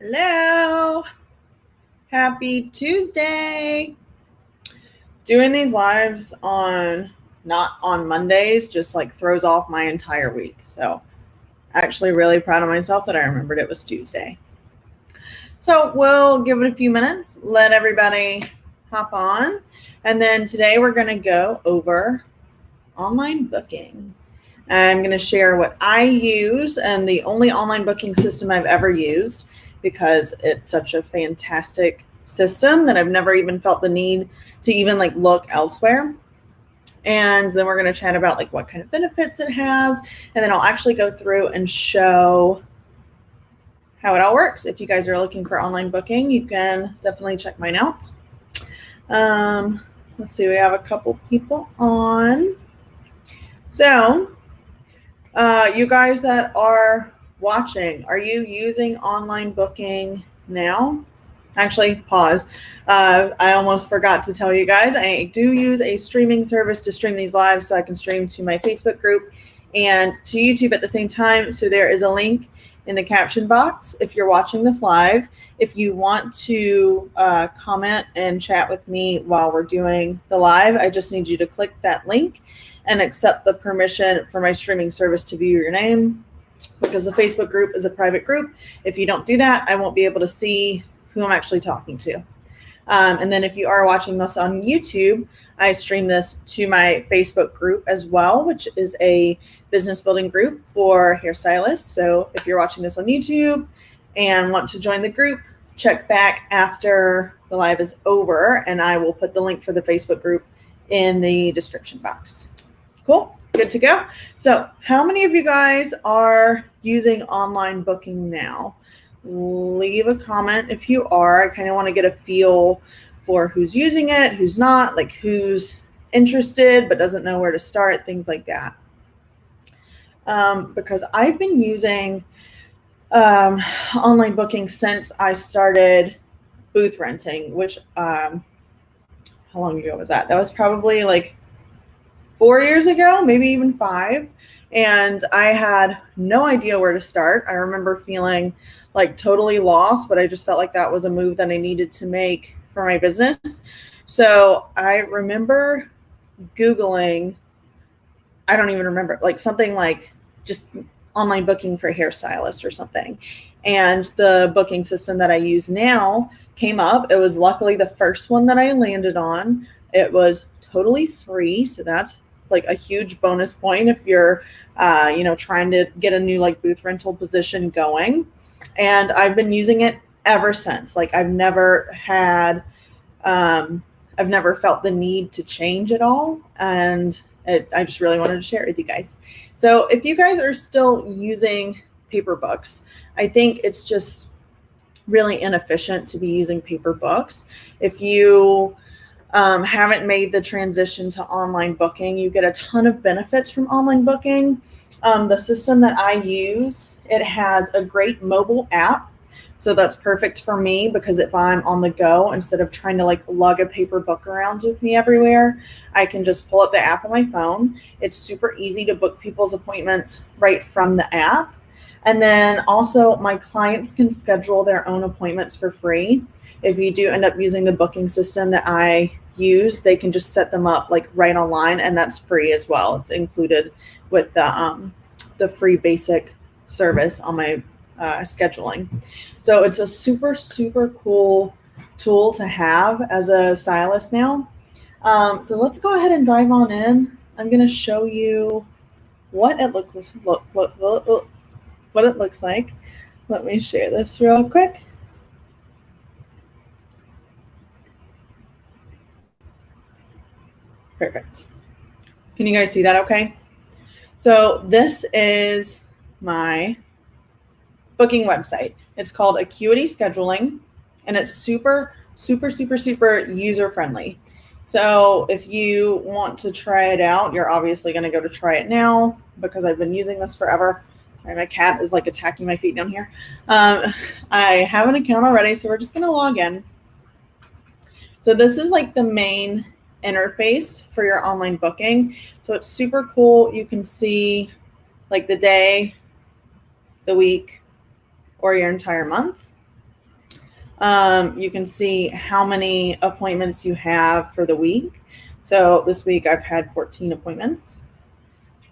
Hello. Happy Tuesday. Doing these lives not on Mondays just like throws off my entire week. So actually really proud of myself that I remembered it was Tuesday. So we'll give it a few minutes, let everybody hop on. And then today we're going to go over online booking. I'm going to share what I use and the only online booking system I've ever used, because it's such a fantastic system that I've never even felt the need to even look elsewhere. And then we're going to chat about what kind of benefits it has, and then I'll actually go through and show how it all works. If you guys are looking for online booking, you can definitely check mine out. Let's see, we have a couple people on. So you guys that are watching, are you using online booking now? Actually, pause. I almost forgot to tell you guys, I do use a streaming service to stream these lives, so I can stream to my Facebook group and to YouTube at the same time. So there is a link in the caption box if you're watching this live. If you want to comment and chat with me while we're doing the live, I just need you to click that link and accept the permission for my streaming service to view your name, because the Facebook group is a private group. If you don't do that, I won't be able to see who I'm actually talking to. And then if you are watching this on YouTube, I stream this to my Facebook group as well, which is a business building group for hairstylists. So if you're watching this on YouTube and want to join the group, check back after the live is over, and I will put the link for the Facebook group in the description box. Cool, good to go. So how many of you guys are using online booking now? Leave a comment if you are. I kind of want to get a feel for who's using it, who's not, who's interested but doesn't know where to start, things like that. Because I've been using online booking since I started booth renting, which how long ago was that? That was probably 4 years ago, maybe even 5. And I had no idea where to start. I remember feeling totally lost, but I just felt like that was a move that I needed to make for my business. So I remember Googling, I don't even remember, something just online booking for hairstylists or something. And the booking system that I use now came up. It was luckily the first one that I landed on. It was totally free. So that's a huge bonus point if you're, trying to get a new booth rental position going. And I've been using it ever since. I've never felt the need to change at all. And I just really wanted to share it with you guys. So if you guys are still using paper books, I think it's just really inefficient to be using paper books. If you haven't made the transition to online booking, you get a ton of benefits from online booking. The system that I use, it has a great mobile app. So that's perfect for me, because if I'm on the go, instead of trying to lug a paper book around with me everywhere, I can just pull up the app on my phone. It's super easy to book people's appointments right from the app. And then also my clients can schedule their own appointments for free. If you do end up using the booking system that I use, they can just set them up right online, and that's free as well. It's included with the free basic service on my scheduling. So it's a super, super cool tool to have as a stylist now. So let's go ahead and dive on in. I'm going to show you what it looks like. Let me share this real quick. Perfect. Can you guys see that okay? So this is my booking website. It's called Acuity Scheduling, and it's super, super, super, super user-friendly. So if you want to try it out, you're obviously going to go to try it now, because I've been using this forever. Sorry, my cat is attacking my feet down here. I have an account already, so we're just going to log in. So this is the main interface for your online booking. So it's super cool. You can see the day, the week, or your entire month. You can see how many appointments you have for the week. So this week I've had 14 appointments.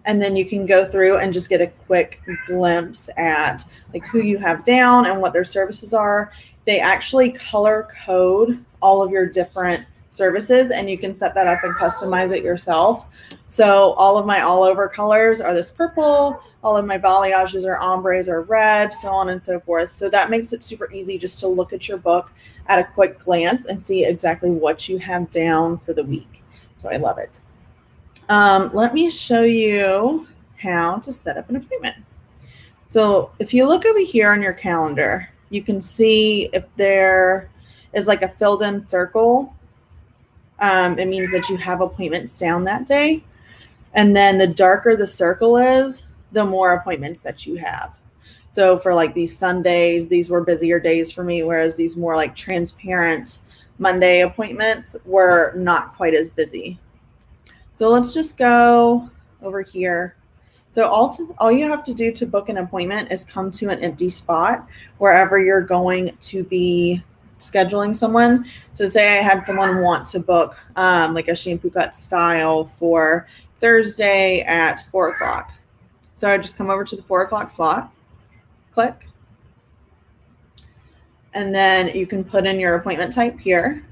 And then you can go through and just get a quick glimpse at like who you have down and what their services are. They actually color code all of your different services, and you can set that up and customize it yourself. So all of my all over colors are this purple, all of my balayages or ombres are red, so on and so forth. So that makes it super easy just to look at your book at a quick glance and see exactly what you have down for the week. So I love it. Let me show you how to set up an appointment. So if you look over here on your calendar, you can see if there is like a filled in circle. It means that you have appointments down that day. And then the darker the circle is, the more appointments that you have. So for like these Sundays, these were busier days for me, whereas these more like transparent Monday appointments were not quite as busy. So let's just go over here. So all you have to do to book an appointment is come to an empty spot wherever you're going to be scheduling someone. So say I had someone want to book like a shampoo cut style for Thursday at 4 o'clock. So I just come over to the 4 o'clock slot, click, and then you can put in your appointment type here.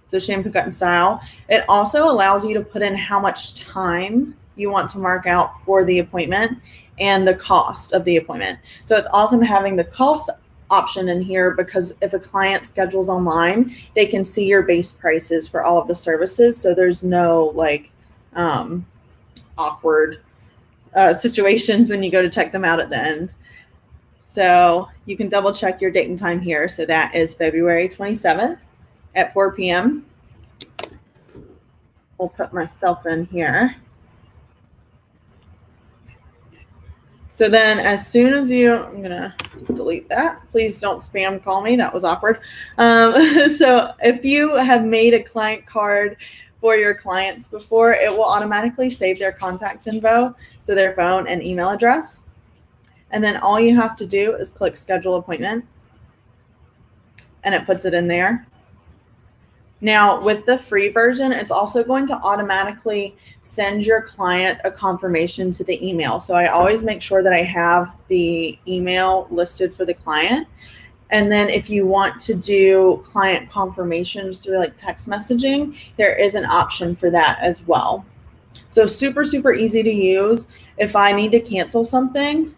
So shampoo cut and style. It also allows you to put in how much time you want to mark out for the appointment and the cost of the appointment. So it's awesome having the cost option in here because if a client schedules online, they can see your base prices for all of the services. So there's no like awkward situations when you go to check them out at the end. So you can double check your date and time here. So that is February 27th. At 4 p.m. We'll put myself in here. So then as soon as I'm going to delete that. Please don't spam call me. That was awkward. So if you have made a client card for your clients before, it will automatically save their contact info, so their phone and email address. And then all you have to do is click schedule appointment, and it puts it in there. Now, with the free version, it's also going to automatically send your client a confirmation to the email. So I always make sure that I have the email listed for the client. And then if you want to do client confirmations through like text messaging, there is an option for that as well. So super, super easy to use. If I need to cancel something,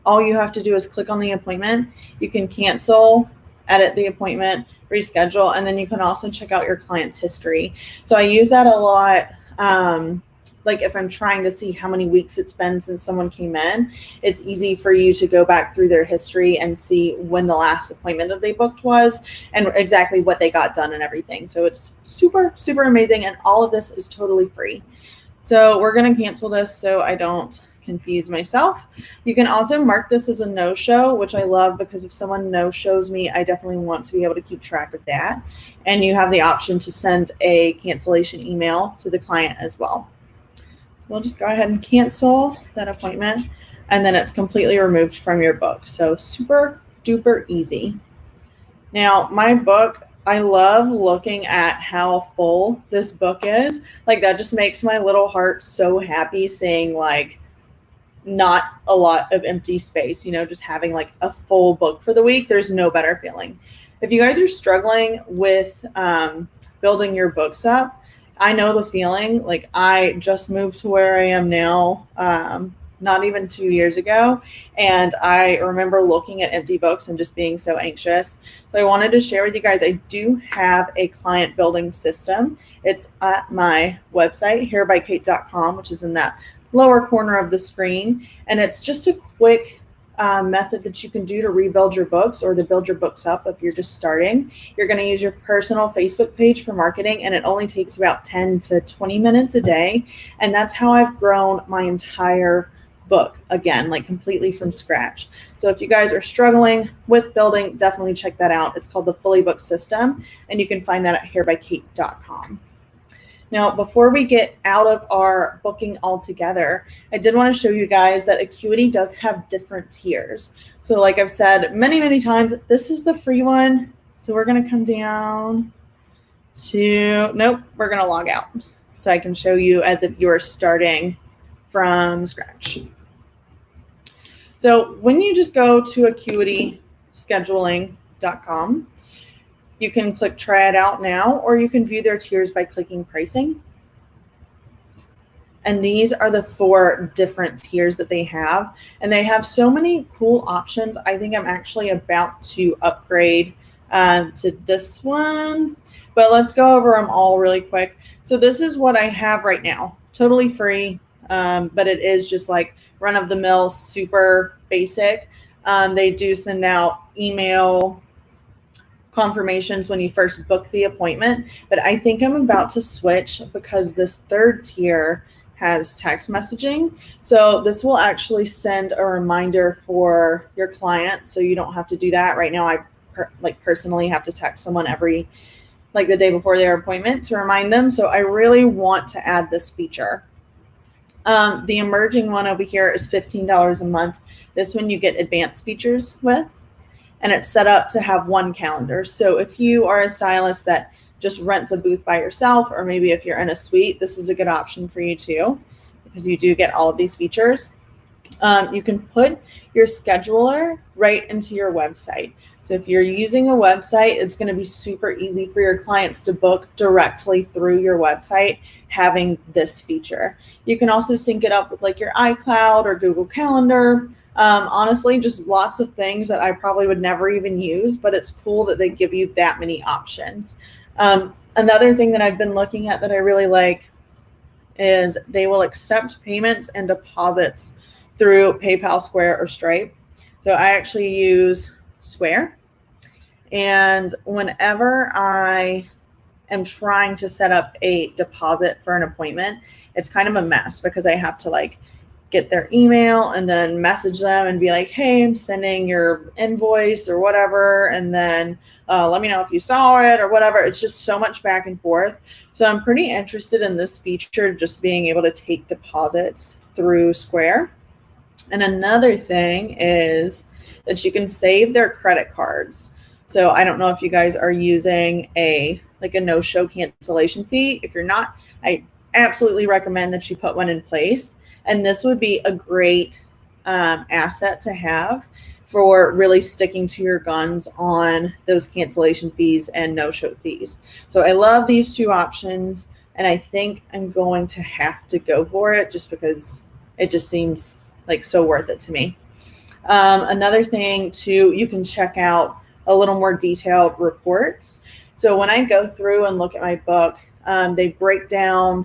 all you have to do is click on the appointment. You can cancel, edit the appointment, reschedule, and then you can also check out your client's history. So I use that a lot. Like if I'm trying to see how many weeks it's been since someone came in, it's easy for you to go back through their history and see when the last appointment that they booked was and exactly what they got done and everything. So it's super, super amazing. And all of this is totally free. So we're going to cancel this so I don't confuse myself. You can also mark this as a no-show, which I love because if someone no-shows me, I definitely want to be able to keep track of that. And you have the option to send a cancellation email to the client as well. So we'll just go ahead and cancel that appointment, and then it's completely removed from your book. So super duper easy. Now, my book, I love looking at how full this book is. Like that just makes my little heart so happy seeing like not a lot of empty space, just having like a full book for the week. There's no better feeling. If you guys are struggling with building your books up, I know the feeling. Like I just moved to where I am now, not even 2 years ago. And I remember looking at empty books and just being so anxious. So I wanted to share with you guys, I do have a client building system. It's at my website, hairbykate.com, which is in that lower corner of the screen. And it's just a quick method that you can do to rebuild your books or to build your books up if you're just starting. You're going to use your personal Facebook page for marketing, and it only takes about 10 to 20 minutes a day. And that's how I've grown my entire book, again, like completely from scratch. So if you guys are struggling with building, definitely check that out. It's called the Fully Booked System, and you can find that at hairbykate.com. Now, before we get out of our booking altogether, I did want to show you guys that Acuity does have different tiers. So like I've said many, many times, this is the free one. So we're going to come down to, nope, we're going to log out so I can show you as if you are starting from scratch. So when you just go to acuityscheduling.com, you can click try it out now, or you can view their tiers by clicking pricing. And these are the 4 different tiers that they have. And they have so many cool options. I think I'm actually about to upgrade to this one. But let's go over them all really quick. So this is what I have right now. Totally free, but it is just like run-of-the-mill, super basic. They do send out email confirmations when you first book the appointment. But I think I'm about to switch because this 3rd tier has text messaging. So this will actually send a reminder for your client, so you don't have to do that. Right now, I personally have to text someone every, the day before their appointment to remind them. So I really want to add this feature. The emerging one over here is $15 a month. This one you get advanced features with, and it's set up to have 1 calendar. So if you are a stylist that just rents a booth by yourself, or maybe if you're in a suite, this is a good option for you too, because you do get all of these features. You can put your scheduler right into your website. So if you're using a website, it's going to be super easy for your clients to book directly through your website, having this feature. You can also sync it up with like your iCloud or Google Calendar. Honestly, just lots of things that I probably would never even use, but it's cool that they give you that many options. Another thing that I've been looking at that I really like is they will accept payments and deposits through PayPal, Square, or Stripe. So I actually use Square. And whenever I am trying to set up a deposit for an appointment, it's kind of a mess because I have to get their email and then message them and be like, hey, I'm sending your invoice or whatever. And then let me know if you saw it or whatever. It's just so much back and forth. So I'm pretty interested in this feature, just being able to take deposits through Square. And another thing is that you can save their credit cards. So I don't know if you guys are using a no-show cancellation fee. If you're not, I absolutely recommend that you put one in place. And this would be a great asset to have for really sticking to your guns on those cancellation fees and no-show fees. So I love these 2 options, and I think I'm going to have to go for it just because it just seems so worth it to me. Another thing too, you can check out a little more detailed reports. So when I go through and look at my book, they break down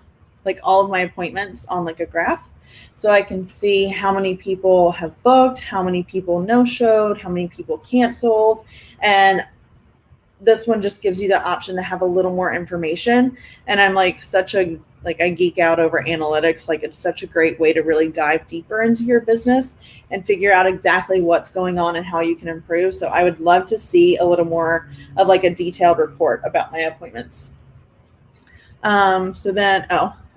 all of my appointments on a graph. So I can see how many people have booked, how many people no-showed, how many people canceled. And this one just gives you the option to have a little more information. And I'm I geek out over analytics. It's such a great way to really dive deeper into your business and figure out exactly what's going on and how you can improve. So I would love to see a little more of a detailed report about my appointments. So then,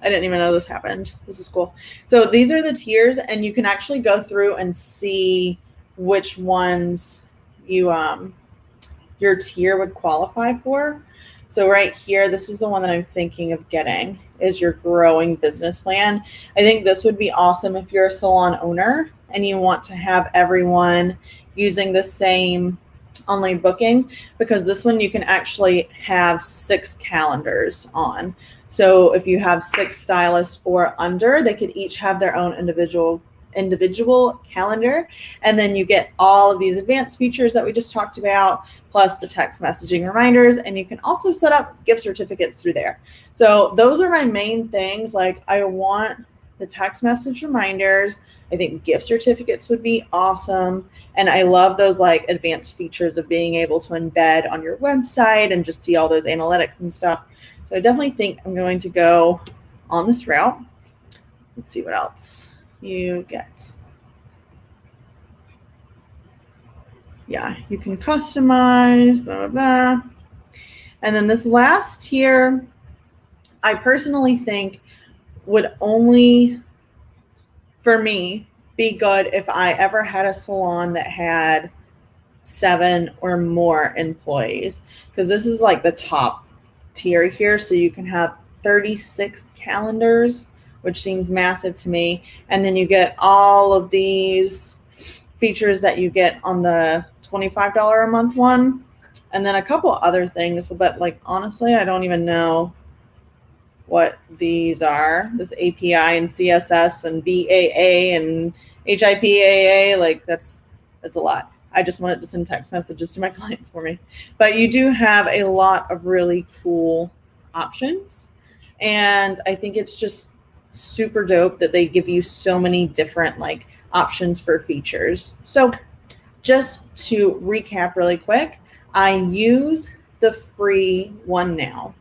I didn't even know this happened. This is cool. So these are the tiers, and you can actually go through and see which ones your tier would qualify for. So right here, this is the one that I'm thinking of getting, is your growing business plan. I think this would be awesome if you're a salon owner and you want to have everyone using the same online booking, because this one you can actually have 6 calendars on. So if you have 6 stylists or under, they could each have their own individual calendar, and then you get all of these advanced features that we just talked about, plus the text messaging reminders, and you can also set up gift certificates through there. So those are my main things. I want the text message reminders. I think gift certificates would be awesome, and I love those advanced features of being able to embed on your website and just see all those analytics and stuff. So I definitely think I'm going to go on this route. Let's see what else you get. Yeah, you can customize, blah, blah, blah. And then this last tier, I personally think would only, for me, be good if I ever had a salon that had 7 or more employees, because this is like the top tier here. So you can have 36 calendars, which seems massive to me. And then you get all of these features that you get on the $25 a month one, and then a couple other things. But like, honestly, I don't even know what these are. This API and CSS and BAA and HIPAA, like that's a lot. I just wanted to send text messages to my clients for me. But you do have a lot of really cool options. And I think it's just super dope that they give you so many different like options for features. So just to recap really quick, I use the free one now.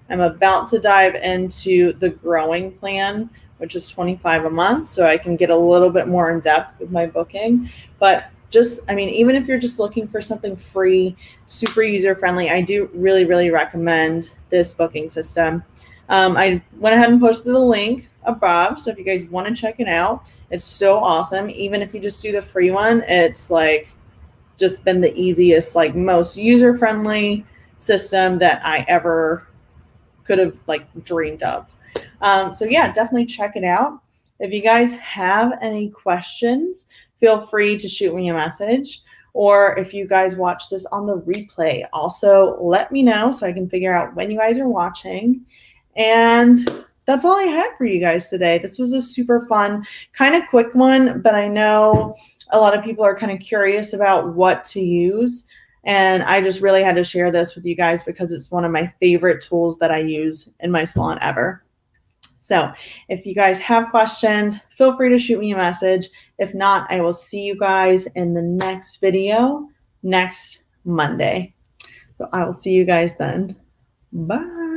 I'm about to dive into the growing plan, which is $25 a month, so I can get a little bit more in depth with my booking. But just, I mean, even if you're just looking for something free, super user friendly, I do really, really recommend this booking system. I went ahead and posted the link above, so if you guys want to check it out, it's so awesome. Even if you just do the free one, it's like just been the easiest, like most user friendly system that I ever could have like dreamed of. So yeah, definitely check it out. If you guys have any questions, feel free to shoot me a message. Or if you guys watch this on the replay, also let me know so I can figure out when you guys are watching. And that's all I had for you guys today. This was a super fun, kind of quick one, but I know a lot of people are kind of curious about what to use. And I just really had to share this with you guys because it's one of my favorite tools that I use in my salon ever. So if you guys have questions, feel free to shoot me a message. If not, I will see you guys in the next video next Monday. So I will see you guys then. Bye.